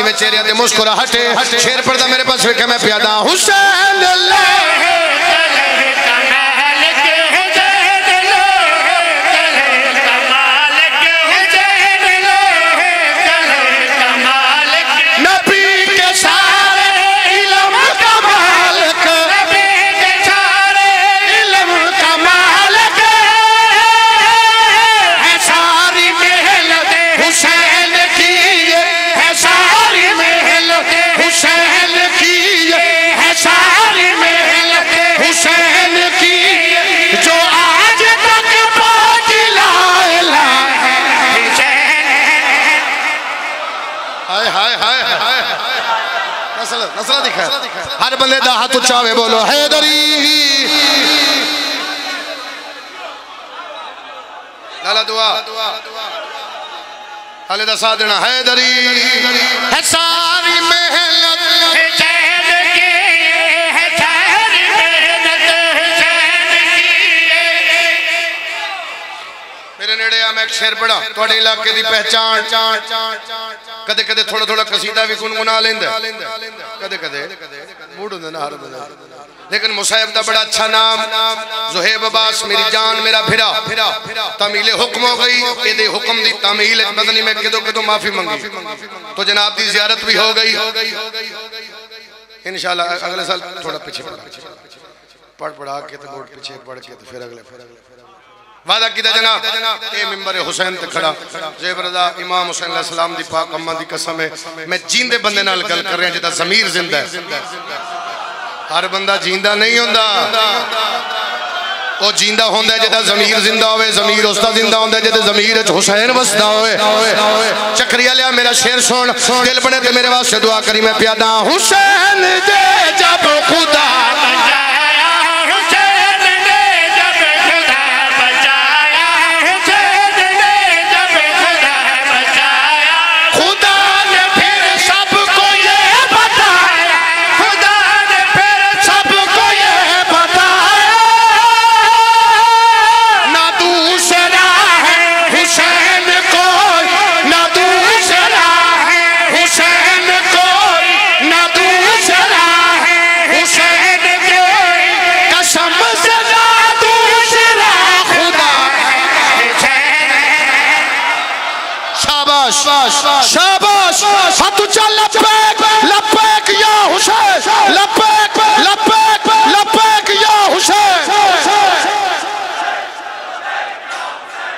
में चेहरे ते मुस्कुराहटे शेर पढ़दा मेरे पास वेखे मैं प्यादा हुसैन नसला दिखा हर बंदे दा हाथ उच्चा होवे बोलो हैदरी लाला दुआ हाले दा साथ देना हैदरी है सारी मेहनत हुसैन की है सारी मेहनत हुसैन की मेरे नेड़े आ मैं एक शेर पढ़ा ਤੁਹਾਡੇ इलाके दी पहचान कदे कदे थोड़ा थोड़ा कसीदा भी गुनगुना लेंदा कदे कदे मूड होंदा ना हर बंदा लेकिन मुसाहिब दा बड़ा अच्छा नाम ज़ुहैब अब्बास मेरी जान मेरा फिरा तमील हुक्म हो गई एदे हुक्म दी तमील मदनी में किदो किदो माफी मांगी तो जनाब दी ज़ियारत भी हो गई इंशाल्लाह अगले साल थोड़ा पीछे पढ़ा के तो बोर्ड पीछे पढ़ के तो फिर अगले वादा किया जनाब ए मिंबर हुसैन ते खड़ा ज़ेबरदा इमाम हुसैन अलैहि सलाम दी पाक अम्मा दी कसम है मैं जींदे बंदे नाल गल कर रहा जिदा ज़मीर जिंदा है हर बंदा जींदा नहीं होंदा वो जींदा होंदा जिदा ज़मीर जिंदा होवे ज़मीर उसदा जिंदा होंदा जिदे ज़मीर च हुसैन बसदा होवे चक्रिया लिया मेरा शेर सुन दिल बने ते मेरे वास्ते दुआ करी मैं प्यादा हुसैन दे जब खुदा शाबाश हाथ उच्चा लब्बैक लब्बैक या हुसैन लब्बैक